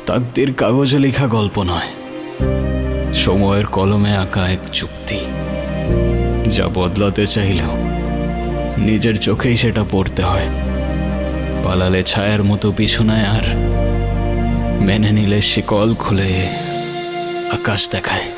তাকদীর কাগজে লেখা গল্প নয়, সময়ের কলমে আঁকা এক চুক্তি, যা বদলাতে চাইলেও নিজের চোখেই সেটা পড়তে হয়। পালালে ছায়ার মতো পিছু নেয়, আর মেনে নিলে শিকল খুলে আকাশ দেখায়।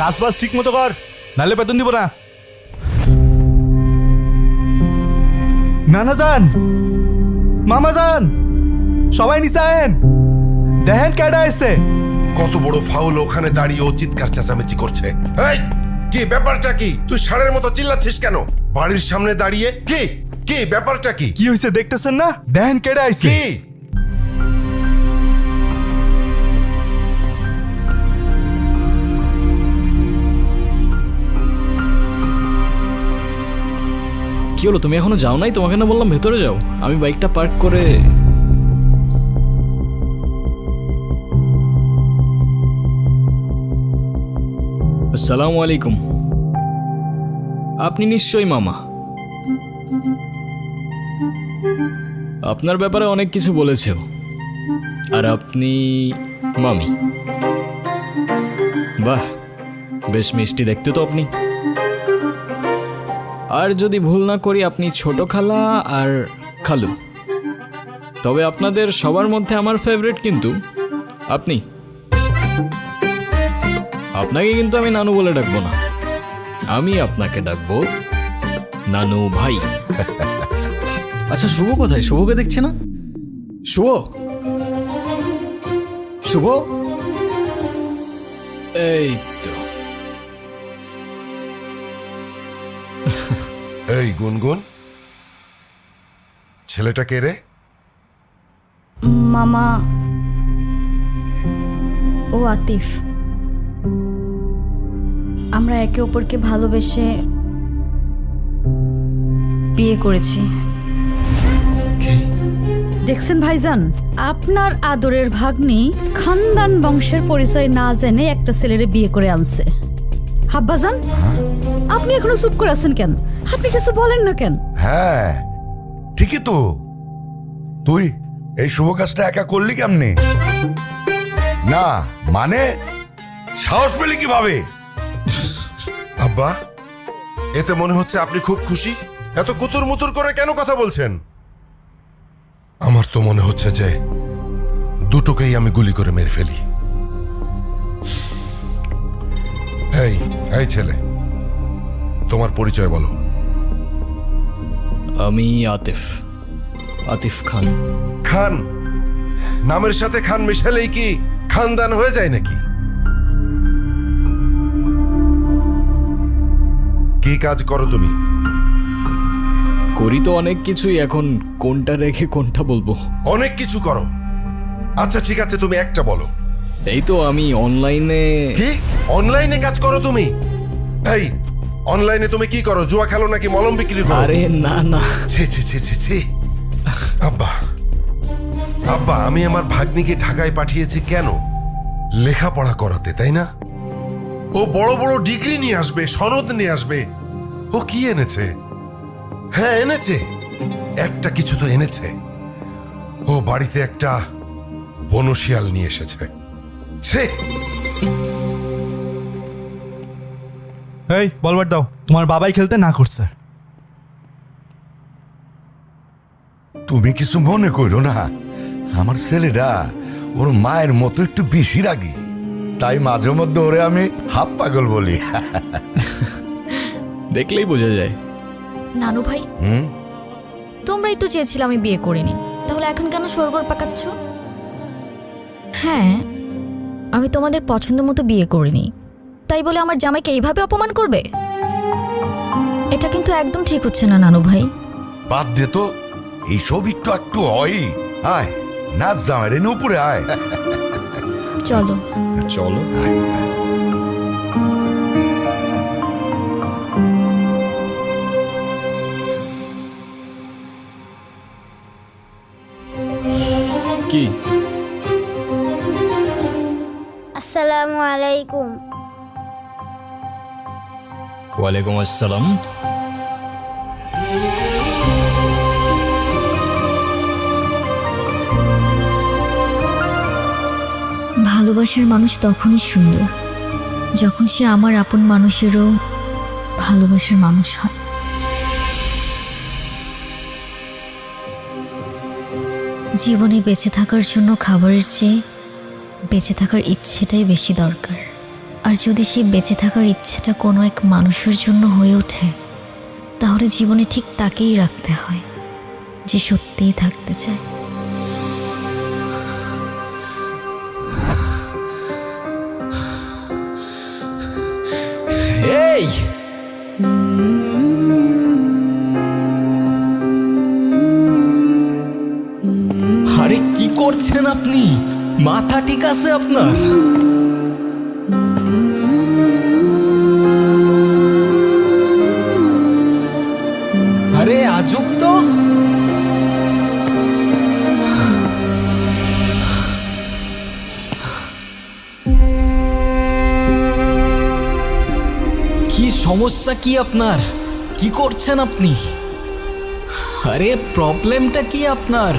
কাজ বাজ ঠিক মতো কর, নাহলে বেতন দিব না। নানা যান, মামা যান, সবাই নিচে আয়েন, দেখেন কেডা এসছে। কত বড় ফাউল, ওখানে দাঁড়িয়ে ও চিৎকার চেঁচামেচি করছে। এই কি ব্যাপারটা কি? তুই ষাঁড়ের মতো চিল্লাচ্ছিস কেন বাড়ির সামনে দাঁড়িয়ে? কি কি ব্যাপারটা কি? কি হয়েছে দেখতেছেন না? দেখেন কেডা আইছে। কি কি হলো, তুমি এখনো যাও নাই? তোমাকে না বললাম ভেতরে যাও। আমি বাইকটা পার্ক করে আসসালামু আলাইকুম। আপনি নিশ্চয়ই মামা। আপনার ব্যাপারে অনেক কিছু বলেছেও, আর আপনি মামি। বাহ, বেশ মিষ্টি দেখতে তো আপনি। আর যদি ভুল না করি, আপনি ছোট খালা আর খালু। তবে আপনাদের সবার মধ্যে আমার ফেভারিট কিন্তু আপনি। আপনাকে কিন্তু আমি নানু বলে ডাকবো না, আমি আপনাকে ডাকবো নানু ভাই। আচ্ছা, শুভ কোথায়? শুভকে দেখছে না? শুভ, শুভ, এই তো। এই গুনগুন, ছেলেটা কে রে? মামা, ও আতিফ। আমরা একে অপরকে ভালোবেসে বিয়ে করেছি। দেখছেন ভাইজান, আপনার আদরের ভাগ্নি খানদান বংশের পরিচয় না জেনে একটা ছেলেরে বিয়ে করে আনছে। হাব্বাজান, আপনি এখনো চুপ করে আছেন কেন? আপনি কিছু বলেন না কেন? হ্যাঁ ঠিকই তো, তুই এই শুভ কাজটা একা করলি কেমনে? না মানে সাহস পেলি কিভাবে? আব্বা, এতে মনে হচ্ছে আপনি খুব খুশি। এত কুতুর মুতুর করে কেন কথা বলছেন? আমার তো মনে হচ্ছে যে দুটোকেই আমি গুলি করে মেরে ফেলি। এই এই ছেলে, তোমার পরিচয় বলো। আমি আতিফ, আতিফ খান। খান? নামের সাথে খান মিশালেই কি খানদান হয়ে যায় নাকি? কি কাজ করো তুমি? করি তো অনেক কিছুই, এখন কোনটা রেখে কোনটা বলবো? অনেক কিছু করো। আচ্ছা ঠিক আছে, তুমি একটা বলো। এই তো আমি অনলাইনে। কি অনলাইনে কাজ করো তুমি? এই অনলাইনে তুমি কি করো? জুয়া খেলো নাকি মলম বিক্রি করো? আরে না না। ছি ছি ছি ছি ছি। আব্বা, আব্বা, আমি আমার ভাগ্নিকে ঢাকায় পাঠিয়েছি কেন? লেখাপড়া করাতে, তাই না? ও বড় বড় ডিগ্রি নিয়ে আসবে, সনদ নিয়ে আসবে। ও কি এনেছে? হ্যাঁ এনেছে, একটা কিছু তো এনেছে। ও বাড়িতে একটা বনশিয়াল নিয়ে এসেছে। ছে। এই বলবার দাও, তোমার বাবাই খেলতে না করছে। তুমি কিছু মনে করো না, আমার ছেলেটা ওর মায়ের মতো একটু বেশি রাগী, তাই মাঝে মধ্যে ওরে আমি হাফ পাগল বলি। দেখলেই বোঝা যায়। নানু ভাই, তোমরাই তো চেয়েছিলে আমি বিয়ে করিনি, তাহলে এখন কেন সরগর পাকাচ্ছ? হ্যাঁ, আমি তোমাদের পছন্দ মতো বিয়ে করিনি, তাই বলে আমার জামাইকে এইভাবে অপমান করবে? এটা কিন্তু একদম ঠিক হচ্ছে না নানু ভাই। বাদ দে তো, এইসব একটু একটু হয়। আয় নাচ জামাই রে, উপরে আয়। চলো। চলো। কি? আসসালামু আলাইকুম। ওয়ালাইকুম আসসালাম। ভালোবাসার মানুষ তখনই সুন্দর যখন সে আমার আপন মানুষেরও ভালোবাসার মানুষ হয়। জীবনে বেঁচে থাকার জন্য খাবারের চেয়ে বেঁচে থাকার ইচ্ছেটাই বেশি দরকার। আর যদি সেই বেঁচে থাকার ইচ্ছেটা কোনো এক মানুষের জন্য হয়ে ওঠে, তাহলে জীবনে ঠিক তাকেই রাখতে হয় যে সত্যিই থাকতে চায়। এই আরে কি করছেন আপনি? মাথা ঠিক আছে আপনার? আরে আজব তো। কি সমস্যা কি আপনার? কি করছেন আপনি? আরে প্রবলেমটা কি আপনার?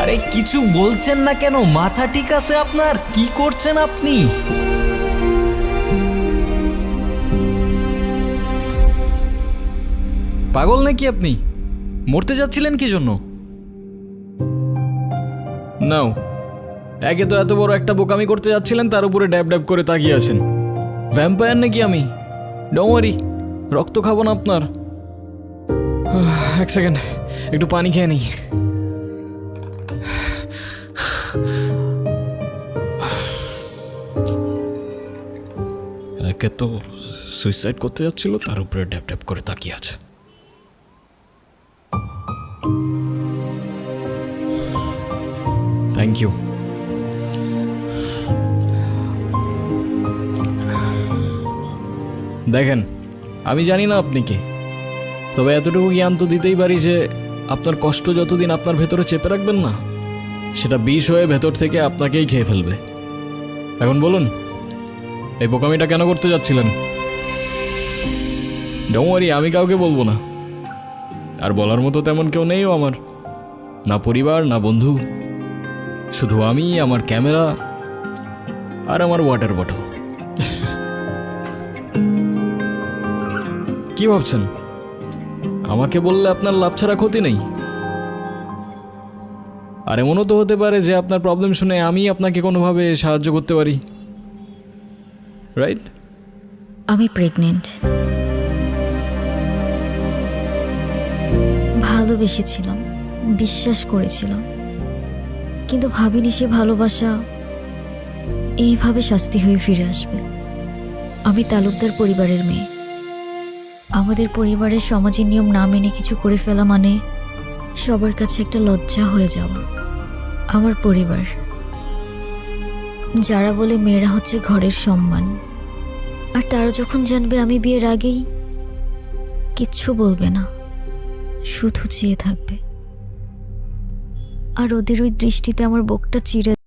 আরে কিছু বলছেন না কেন? মাথা ঠিক আছে আপনার? কি করছেন আপনি? পাগল নাকি আপনি? মরতে যাচ্ছিলেন কি জন্য? নাও, একে তো এত বড় একটা বোকামি করতে যাচ্ছিলেন, তার উপরে ড্যাব ড্যাব করে তাকিয়ে আছেন। ভ্যাম্পায়ার নাকি আমি? ডোন্ট ওয়ারি, রক্ত খাবো না আপনার। এক সেকেন্ড, একটু পানি খেয়ে নিই। একে তো সুইসাইড করতে যাচ্ছিল, তার উপরে ড্যাব ড্যাব করে তাকিয়ে আছে। Thank you. দেখেন, আমি জানি না আপনি কে, তবে এতটুকু জ্ঞান তো দিতেই পারি যে আপনার কষ্ট যতদিন আপনার ভেতরে চেপে রাখবেন না, সেটা বিষ হয়ে ভেতর থেকে আপনাকেই খেয়ে ফেলবে। এখন বলুন, এই বোকামিটা কেন করতে যাচ্ছিলেন? ডোন্ট ওয়ারি, আমি কাউকে বলবো না। আর বলার মতো তেমন কেউ নেইও আমার, না পরিবার না বন্ধু, শুধু আমি, আমার ক্যামেরা আর আমার ওয়াটার বটল। কি ভাবছেন আমাকে বললে আপনার লাভ ছাড়া ক্ষতি নেই? আর এমনও তো হতে পারে যে আপনার প্রবলেম শুনে আমি আপনাকে কোনোভাবে সাহায্য করতে পারি, রাইট? আমি প্রেগনেন্ট। ভালোবেসেছিলাম, বিশ্বাস করেছিলাম, কিন্তু ভাবিনি সে ভালোবাসা এইভাবে শাস্তি হয়ে ফিরে আসবে। আমি তালুকদার পরিবারের মেয়ে। আমাদের পরিবারের সমাজের নিয়ম না মেনে কিছু করে ফেলা মানে সবার কাছে একটা লজ্জা হয়ে যাওয়া। আমার পরিবার, যারা বলে মেয়েরা হচ্ছে ঘরের সম্মান, আর তারা যখন জানবে আমি বিয়ের আগেই, কিচ্ছু বলবে না, শুধু চেয়ে থাকবে। আর ওদের ওই দৃষ্টিতে আমার বুকটা চিরে